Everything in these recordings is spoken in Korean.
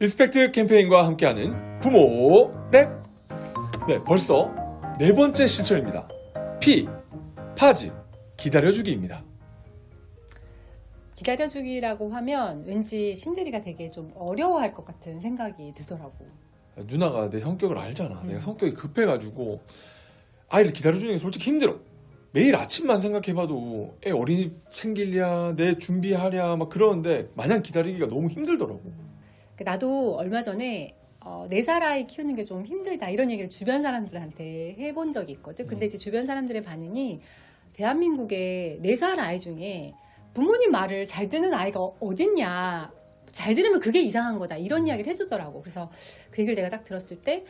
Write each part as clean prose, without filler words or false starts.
리스펙트 캠페인과 함께하는 부모 랩. 네, 벌써 네 번째 실천입니다. P, 파즈, 기다려주기입니다. 기다려주기라고 하면 왠지 신대리가 되게 좀 어려워할 것 같은 생각이 들더라고. 누나가 내 성격을 알잖아. 내가 성격이 급해가지고 아이를 기다려주는 게 솔직히 힘들어. 매일 아침만 생각해봐도 애 어린이집 챙기랴, 내 준비하랴 막 그러는데 마냥 기다리기가 너무 힘들더라고. 나도 얼마 전에 4살 아이 키우는 게 좀 힘들다 이런 얘기를 주변 사람들한테 해본 적이 있거든. 근데 이제 주변 사람들의 반응이 대한민국의 4살 아이 중에 부모님 말을 잘 듣는 아이가 어딨냐, 잘 들으면 그게 이상한 거다 이런 이야기를 해주더라고. 그래서 그 얘기를 내가 딱 들었을 때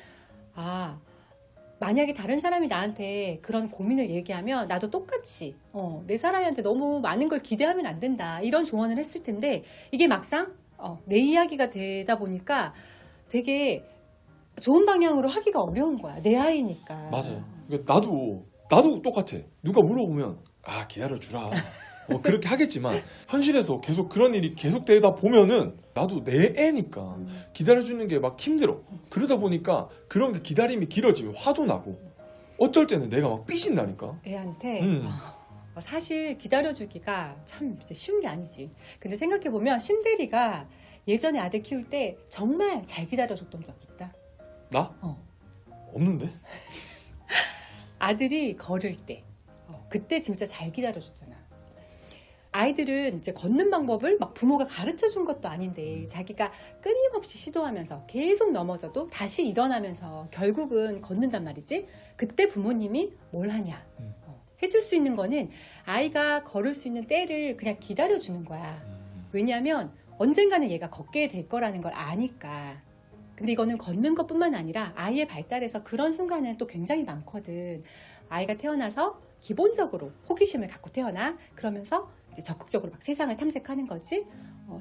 만약에 다른 사람이 나한테 그런 고민을 얘기하면 나도 똑같이 4살 아이한테 너무 많은 걸 기대하면 안 된다 이런 조언을 했을 텐데, 이게 막상 내 이야기가 되다 보니까 되게 좋은 방향으로 하기가 어려운 거야. 내 아이니까. 맞아. 그러니까 나도 똑같아. 누가 물어보면 기다려주라. 그렇게 하겠지만 현실에서 계속 그런 일이 계속되다 보면은 나도 내 애니까 기다려주는 게 막 힘들어. 그러다 보니까 그런 게 기다림이 길어지면 화도 나고 어쩔 때는 내가 막 삐진다니까. 애한테 사실 기다려주기가 참 이제 쉬운 게 아니지. 근데 생각해보면 신대리가 예전에 아들 키울 때 정말 잘 기다려줬던 적 있다. 나? 없는데? 아들이 걸을 때 그때 진짜 잘 기다려줬잖아. 아이들은 이제 걷는 방법을 막 부모가 가르쳐 준 것도 아닌데 자기가 끊임없이 시도하면서 계속 넘어져도 다시 일어나면서 결국은 걷는단 말이지. 그때 부모님이 뭘 하냐? 해줄 수 있는 거는 아이가 걸을 수 있는 때를 그냥 기다려주는 거야. 왜냐하면 언젠가는 얘가 걷게 될 거라는 걸 아니까. 근데 이거는 걷는 것뿐만 아니라 아이의 발달에서 그런 순간은 또 굉장히 많거든. 아이가 태어나서 기본적으로 호기심을 갖고 태어나. 그러면서 이제 적극적으로 막 세상을 탐색하는 거지.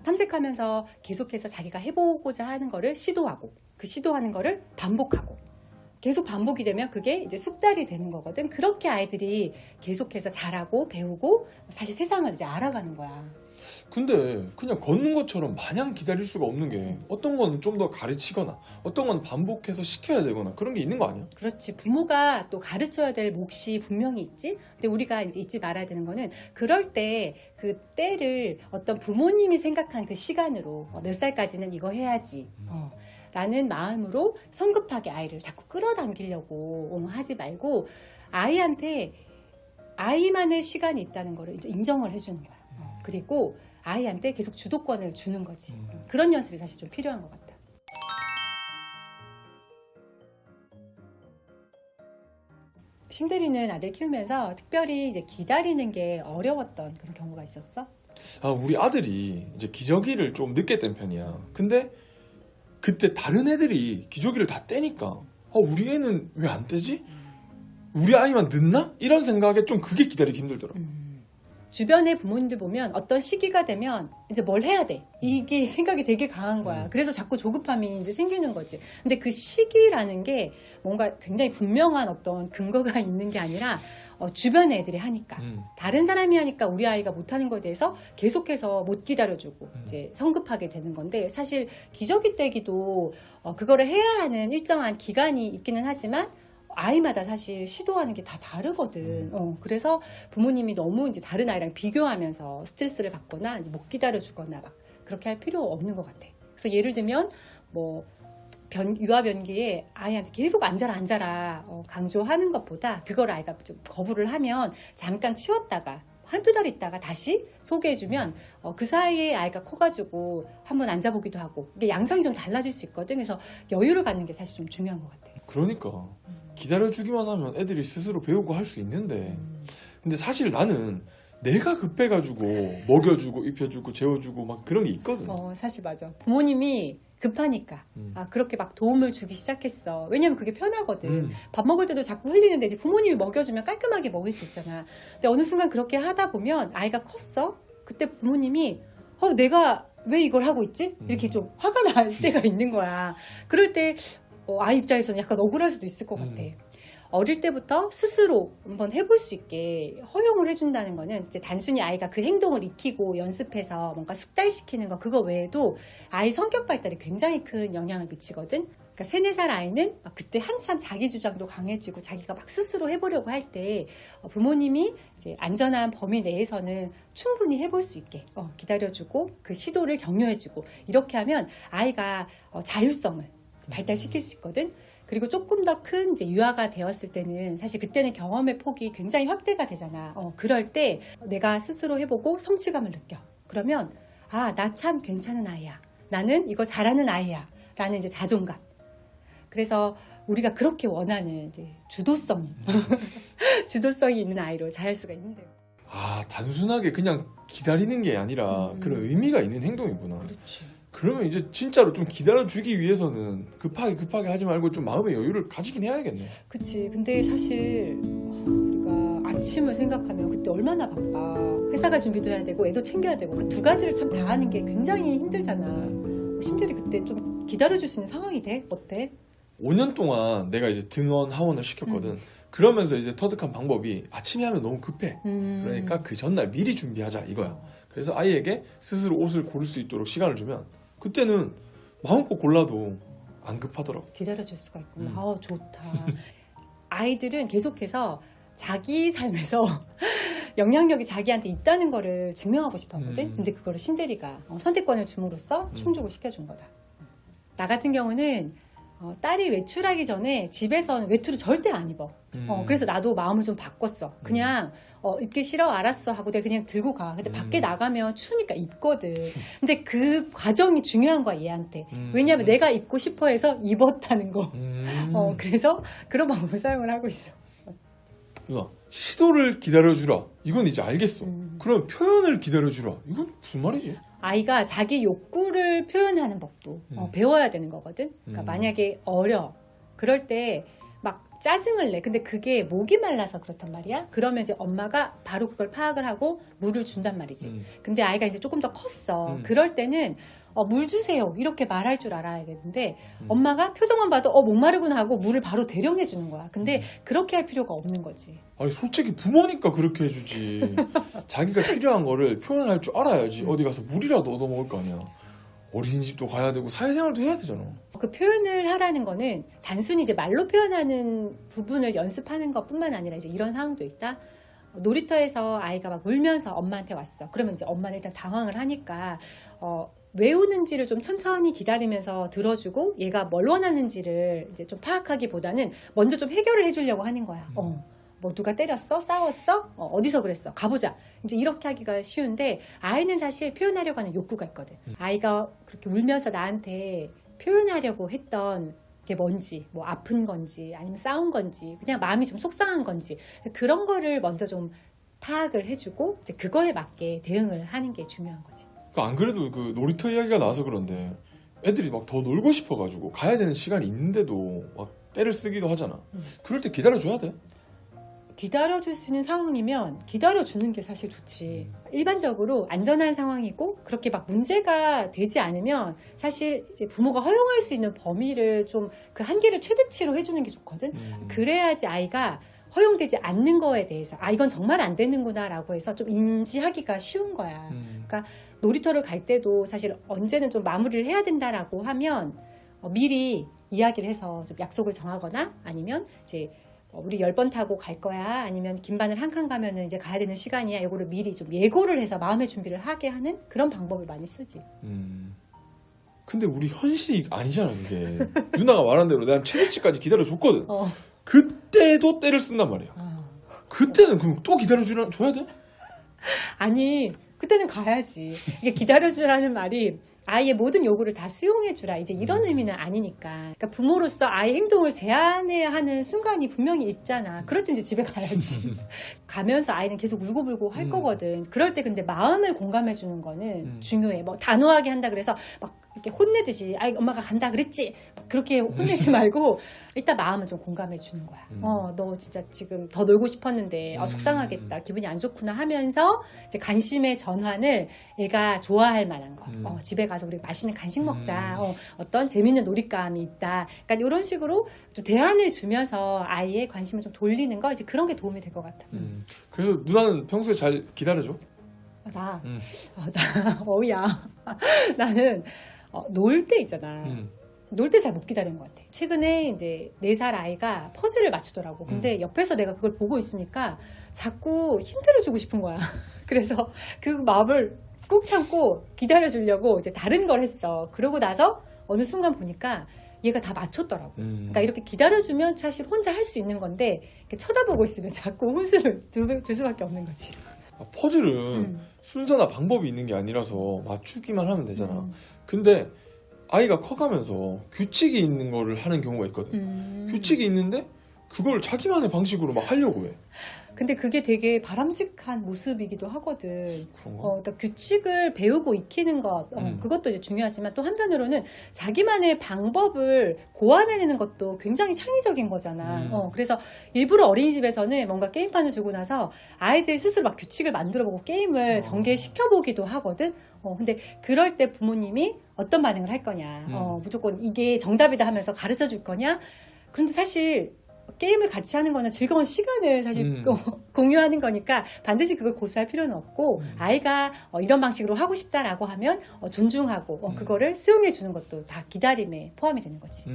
탐색하면서 계속해서 자기가 해보고자 하는 거를 시도하고, 그 시도하는 거를 반복하고, 계속 반복이 되면 그게 이제 숙달이 되는 거거든. 그렇게 아이들이 계속해서 자라고 배우고 사실 세상을 이제 알아가는 거야. 근데 그냥 걷는 것처럼 마냥 기다릴 수가 없는 게 어떤 건 좀 더 가르치거나 어떤 건 반복해서 시켜야 되거나 그런 게 있는 거 아니야? 그렇지. 부모가 또 가르쳐야 될 몫이 분명히 있지. 근데 우리가 이제 잊지 말아야 되는 거는 그럴 때 그 때를 어떤 부모님이 생각한 그 시간으로 몇 살까지는 이거 해야지 라는 마음으로 성급하게 아이를 자꾸 끌어당기려고 하지 말고 아이한테 아이만의 시간이 있다는 거를 이제 인정을 해주는 거야. 그리고 아이한테 계속 주도권을 주는 거지. 그런 연습이 사실 좀 필요한 것 같다. 신대리는 아들 키우면서 특별히 이제 기다리는 게 어려웠던 그런 경우가 있었어? 우리 아들이 이제 기저귀를 좀 늦게 뗀 편이야. 근데 그때 다른 애들이 기저귀를 다 떼니까 우리 애는 왜 안 떼지? 우리 아이만 늦나? 이런 생각에 좀 그게 기다리기 힘들더라고. 주변의 부모님들 보면 어떤 시기가 되면 이제 뭘 해야 돼. 이게 생각이 되게 강한 거야. 그래서 자꾸 조급함이 이제 생기는 거지. 근데 그 시기라는 게 뭔가 굉장히 분명한 어떤 근거가 있는 게 아니라 주변의 애들이 하니까. 다른 사람이 하니까 우리 아이가 못하는 거에 대해서 계속해서 못 기다려주고 이제 성급하게 되는 건데, 사실 기저귀 떼기도 그거를 해야 하는 일정한 기간이 있기는 하지만 아이마다 사실 시도하는 게 다 다르거든. 그래서 부모님이 너무 이제 다른 아이랑 비교하면서 스트레스를 받거나 못 기다려주거나 막 그렇게 할 필요 없는 것 같아. 그래서 예를 들면 유아 변기에 아이한테 계속 앉아라 강조하는 것보다 그걸 아이가 좀 거부를 하면 잠깐 치웠다가 한두 달 있다가 다시 소개해주면 그 사이에 아이가 커가지고 한번 앉아보기도 하고, 이게 양상이 좀 달라질 수 있거든. 그래서 여유를 갖는 게 사실 좀 중요한 것 같아. 그러니까 기다려주기만 하면 애들이 스스로 배우고 할 수 있는데, 근데 사실 나는 내가 급해가지고 먹여주고 입혀주고 재워주고 막 그런 게 있거든. 사실 맞아. 부모님이 급하니까 그렇게 막 도움을 주기 시작했어. 왜냐면 그게 편하거든. 밥 먹을 때도 자꾸 흘리는데 이제 부모님이 먹여주면 깔끔하게 먹을 수 있잖아. 근데 어느 순간 그렇게 하다 보면 아이가 컸어. 그때 부모님이 내가 왜 이걸 하고 있지? 이렇게 좀 화가 날 때가 있는 거야. 그럴 때 아이 입장에서는 약간 억울할 수도 있을 것 같아. 어릴 때부터 스스로 한번 해볼 수 있게 허용을 해준다는 거는 이제 단순히 아이가 그 행동을 익히고 연습해서 뭔가 숙달시키는 거 그거 외에도 아이 성격 발달에 굉장히 큰 영향을 미치거든. 그러니까 3, 4살 아이는 그때 한참 자기 주장도 강해지고 자기가 막 스스로 해보려고 할 때 부모님이 이제 안전한 범위 내에서는 충분히 해볼 수 있게 기다려주고 그 시도를 격려해주고 이렇게 하면 아이가 자율성을 발달시킬 수 있거든. 그리고 조금 더 큰 이제 유아가 되었을 때는 사실 그때는 경험의 폭이 굉장히 확대가 되잖아. 그럴 때 내가 스스로 해보고 성취감을 느껴. 그러면 아, 나 참 괜찮은 아이야. 나는 이거 잘하는 아이야. 라는 이제 자존감. 그래서 우리가 그렇게 원하는 이제 주도성이 있는 아이로 자랄 수가 있는데. 아, 단순하게 그냥 기다리는 게 아니라 그런 의미가 있는 행동이구나. 그렇지. 그러면 이제 진짜로 좀 기다려주기 위해서는 급하게 하지 말고 좀 마음의 여유를 가지긴 해야겠네. 그치. 근데 사실 우리가 아침을 생각하면 그때 얼마나 바빠. 회사가 준비도 해야 되고 애도 챙겨야 되고 그 2가지를 참 다 하는 게 굉장히 힘들잖아. 심들이 그때 좀 기다려줄 수 있는 상황이 돼? 어때? 5년 동안 내가 이제 등원 하원을 시켰거든. 그러면서 이제 터득한 방법이 아침에 하면 너무 급해. 그러니까 그 전날 미리 준비하자 이거야. 그래서 아이에게 스스로 옷을 고를 수 있도록 시간을 주면 그때는 마음껏 골라도 안 급하더라고. 기다려줄 수가 있구나. 아, 좋다. 아이들은 계속해서 자기 삶에서 영향력이 자기한테 있다는 거를 증명하고 싶어 하거든. 근데 그거를 신대리가 선택권을 줌으로써 충족을 시켜준 거다. 나 같은 경우는 딸이 외출하기 전에 집에서는 외투를 절대 안 입어. 그래서 나도 마음을 좀 바꿨어. 그냥 입기 싫어 알았어 하고 내가 그냥 들고 가. 근데 밖에 나가면 추우니까 입거든. 근데 그 과정이 중요한 거야 얘한테. 왜냐하면 내가 입고 싶어 해서 입었다는 거. 그래서 그런 방법을 사용을 하고 있어. 누나, 시도를 기다려주라. 이건 이제 알겠어. 그럼 표현을 기다려주라. 이건 무슨 말이지? 아이가 자기 욕구를 표현하는 법도 배워야 되는 거거든. 그러니까 만약에 어려. 그럴 때 막 짜증을 내. 근데 그게 목이 말라서 그렇단 말이야. 그러면 이제 엄마가 바로 그걸 파악을 하고 물을 준단 말이지. 근데 아이가 이제 조금 더 컸어. 그럴 때는 물 주세요. 이렇게 말할 줄 알아야겠는데 엄마가 표정만 봐도 목마르구나 하고 물을 바로 대령해 주는 거야. 근데 그렇게 할 필요가 없는 거지. 아니 솔직히 부모니까 그렇게 해주지. 자기가 필요한 거를 표현할 줄 알아야지. 어디 가서 물이라도 얻어먹을 거 아니야. 어린이집도 가야 되고 사회생활도 해야 되잖아. 그 표현을 하라는 거는 단순히 이제 말로 표현하는 부분을 연습하는 것뿐만 아니라 이제 이런 상황도 있다. 놀이터에서 아이가 막 울면서 엄마한테 왔어. 그러면 이제 엄마는 일단 당황을 하니까 왜 우는지를 좀 천천히 기다리면서 들어주고 얘가 뭘 원하는지를 이제 좀 파악하기보다는 먼저 좀 해결을 해주려고 하는 거야. 뭐 누가 때렸어? 싸웠어? 어디서 그랬어? 가보자. 이제 이렇게 하기가 쉬운데 아이는 사실 표현하려고 하는 욕구가 있거든. 아이가 그렇게 울면서 나한테 표현하려고 했던 게 뭔지, 뭐 아픈 건지 아니면 싸운 건지 그냥 마음이 좀 속상한 건지 그런 거를 먼저 좀 파악을 해주고 이제 그거에 맞게 대응을 하는 게 중요한 거지. 안 그래도 그 놀이터 이야기가 나와서 그런데 애들이 막 더 놀고 싶어가지고 가야 되는 시간이 있는데도 막 때를 쓰기도 하잖아. 그럴 때 기다려줘야 돼. 기다려줄 수 있는 상황이면 기다려주는 게 사실 좋지. 일반적으로 안전한 상황이고 그렇게 막 문제가 되지 않으면 사실 이제 부모가 허용할 수 있는 범위를 좀 그 한계를 최대치로 해주는 게 좋거든. 그래야지 아이가 허용되지 않는 거에 대해서 이건 정말 안 되는구나 라고 해서 좀 인지하기가 쉬운 거야. 그러니까 놀이터를 갈 때도 사실 언제는 좀 마무리를 해야 된다라고 하면 미리 이야기를 해서 좀 약속을 정하거나 아니면 이제 우리 10번 타고 갈 거야 아니면 긴 바늘 한 칸 가면은 이제 가야 되는 시간이야. 이거를 미리 좀 예고를 해서 마음의 준비를 하게 하는 그런 방법을 많이 쓰지. 근데 우리 현실이 아니잖아 그게. 누나가 말한 대로 내가 최대치까지 기다려줬거든. 어. 그때도 때를 쓴단 말이야. 그때는 그럼 또 기다려줘야 돼? 아니 그때는 가야지. 이게 기다려주라는 말이 아이의 모든 요구를 다 수용해주라 이제 이런 의미는 아니니까. 그러니까 부모로서 아이 행동을 제한해야 하는 순간이 분명히 있잖아. 그럴 때 이제 집에 가야지. 가면서 아이는 계속 울고불고 할 거거든. 그럴 때 근데 마음을 공감해주는 거는 중요해. 뭐 단호하게 한다 그래서 막 이렇게 혼내듯이 아 엄마가 간다 그랬지 막 그렇게 혼내지 말고 일단 마음은 좀 공감해 주는 거야. 너 진짜 지금 더 놀고 싶었는데 속상하겠다 기분이 안 좋구나 하면서 이제 관심의 전환을 애가 좋아할 만한 거. 집에 가서 우리 맛있는 간식 먹자. 어떤 재밌는 놀잇감이 있다. 그러니까 이런 식으로 좀 대안을 주면서 아이의 관심을 좀 돌리는 거 이제 그런 게 도움이 될 것 같아. 그래서 누나는 평소에 잘 기다려줘? 나 어우야 나는 놀 때 있잖아. 놀 때 잘 못 기다리는 것 같아. 최근에 이제 4살 아이가 퍼즐을 맞추더라고. 근데 옆에서 내가 그걸 보고 있으니까 자꾸 힌트를 주고 싶은 거야. 그래서 그 마음을 꾹 참고 기다려주려고 이제 다른 걸 했어. 그러고 나서 어느 순간 보니까 얘가 다 맞췄더라고. 그러니까 이렇게 기다려주면 사실 혼자 할 수 있는 건데 이렇게 쳐다보고 있으면 자꾸 혼수를 둘 수밖에 없는 거지. 퍼즐은 순서나 방법이 있는 게 아니라서 맞추기만 하면 되잖아. 근데 아이가 커가면서 규칙이 있는 거를 하는 경우가 있거든. 규칙이 있는데 그걸 자기만의 방식으로 막 하려고 해. 근데 그게 되게 바람직한 모습이기도 하거든. 그런가? 그러니까 규칙을 배우고 익히는 것, 그것도 이제 중요하지만 또 한편으로는 자기만의 방법을 고안해내는 것도 굉장히 창의적인 거잖아. 그래서 일부러 어린이집에서는 뭔가 게임판을 주고 나서 아이들 스스로 막 규칙을 만들어보고 게임을 전개시켜보기도 하거든. 근데 그럴 때 부모님이 어떤 반응을 할 거냐. 무조건 이게 정답이다 하면서 가르쳐 줄 거냐. 그런데 사실 게임을 같이 하는 거는 즐거운 시간을 사실 공유하는 거니까 반드시 그걸 고수할 필요는 없고 아이가 이런 방식으로 하고 싶다라고 하면 존중하고 그거를 수용해 주는 것도 다 기다림에 포함이 되는 거지.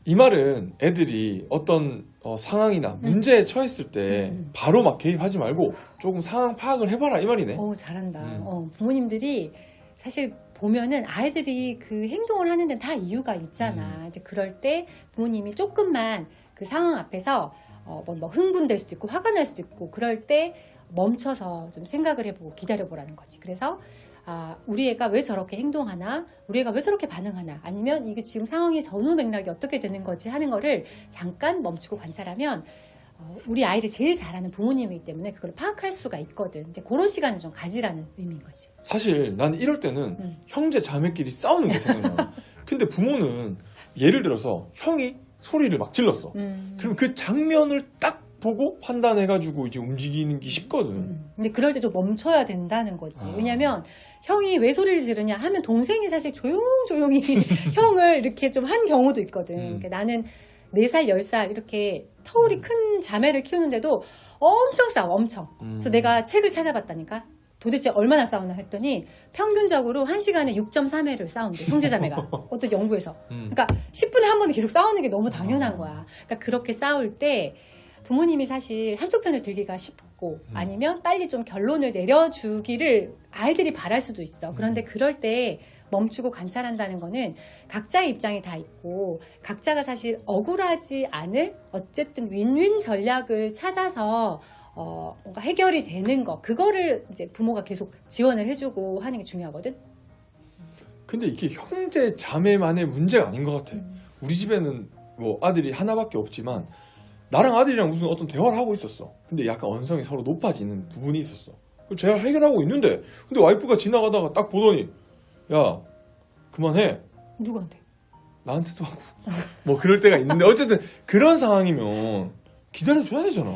이 말은 애들이 어떤 상황이나 문제에 처했을 때 바로 막 개입하지 말고 조금 상황 파악을 해봐라 이 말이네. 잘한다. 부모님들이 사실 보면은 아이들이 그 행동을 하는 데는 다 이유가 있잖아. 이제 그럴 때 부모님이 조금만 그 상황 앞에서 뭐 흥분될 수도 있고 화가 날 수도 있고 그럴 때 멈춰서 좀 생각을 해보고 기다려보라는 거지. 그래서 우리 애가 왜 저렇게 행동하나, 우리 애가 왜 저렇게 반응하나, 아니면 이게 지금 상황의 전후 맥락이 어떻게 되는 거지 하는 거를 잠깐 멈추고 관찰하면 우리 아이를 제일 잘하는 부모님이기 때문에 그걸 파악할 수가 있거든. 이제 그런 시간을 좀 가지라는 의미인 거지. 사실 난 이럴 때는 형제 자매끼리 싸우는 게 생각나. 근데 부모는 예를 들어서 형이 소리를 막 질렀어. 그럼 그 장면을 딱 보고 판단해가지고 이제 움직이는 게 쉽거든. 근데 그럴 때 좀 멈춰야 된다는 거지. 왜냐면 형이 왜 소리를 지르냐 하면 동생이 사실 조용조용히 형을 이렇게 좀 한 경우도 있거든. 그러니까 나는 4살, 10살 이렇게 터울이 큰 자매를 키우는데도 엄청 싸워, 엄청. 그래서 내가 책을 찾아봤다니까. 도대체 얼마나 싸우나 했더니 평균적으로 1시간에 6.3회를 싸운대, 형제자매가. 어떤 연구에서. 그러니까 10분에 한 번은 계속 싸우는 게 너무 당연한 거야. 그러니까 그렇게 싸울 때 부모님이 사실 한쪽 편을 들기가 쉽고 아니면 빨리 좀 결론을 내려주기를 아이들이 바랄 수도 있어. 그런데 그럴 때 멈추고 관찰한다는 거는 각자의 입장이 다 있고 각자가 사실 억울하지 않을 어쨌든 윈윈 전략을 찾아서 뭔가 해결이 되는 거 그거를 이제 부모가 계속 지원을 해주고 하는 게 중요하거든. 근데 이게 형제 자매만의 문제가 아닌 것 같아. 우리 집에는 뭐 아들이 하나밖에 없지만 나랑 아들이랑 무슨 어떤 대화를 하고 있었어. 근데 약간 언성이 서로 높아지는 부분이 있었어. 제가 해결하고 있는데 근데 와이프가 지나가다가 딱 보더니 야 그만해. 누구한테? 나한테도 하고 뭐 그럴 때가 있는데 어쨌든 그런 상황이면 기다려줘야 되잖아.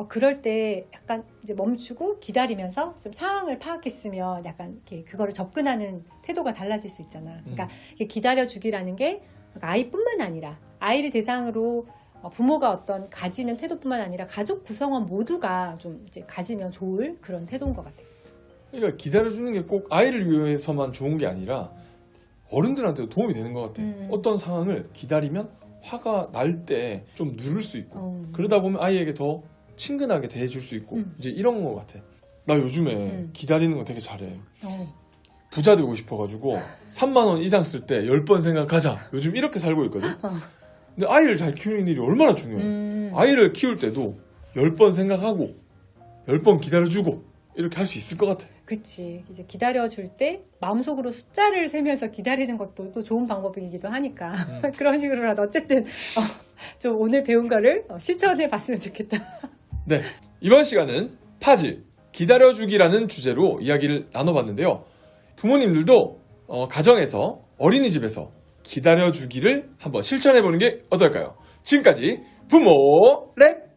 그럴 때 약간 이제 멈추고 기다리면서 좀 상황을 파악했으면 약간 이렇게 그거를 접근하는 태도가 달라질 수 있잖아. 그러니까 이게 기다려주기라는 게 아이뿐만 아니라 아이를 대상으로 부모가 어떤 가지는 태도뿐만 아니라 가족 구성원 모두가 좀 이제 가지면 좋을 그런 태도인 것 같아요. 그러니까 기다려주는 게 꼭 아이를 위해서만 좋은 게 아니라 어른들한테도 도움이 되는 것 같아. 어떤 상황을 기다리면 화가 날 때 좀 누를 수 있고 그러다 보면 아이에게 더 친근하게 대해줄 수 있고 이제 이런 것 같아. 나 요즘에 기다리는 거 되게 잘해. 부자 되고 싶어가지고 3만 원 이상 쓸 때 10번 생각하자. 요즘 이렇게 살고 있거든. 근데 아이를 잘 키우는 일이 얼마나 중요해. 아이를 키울 때도 10번 생각하고 10번 기다려주고 이렇게 할 수 있을 것 같아. 그치. 이제 기다려줄 때 마음속으로 숫자를 세면서 기다리는 것도 또 좋은 방법이기도 하니까 그런 식으로라도 어쨌든 좀 오늘 배운 거를 실천해 봤으면 좋겠다. 네, 이번 시간은 파즈 기다려주기라는 주제로 이야기를 나눠봤는데요. 부모님들도 가정에서 어린이집에서 기다려주기를 한번 실천해보는 게 어떨까요? 지금까지 부모랩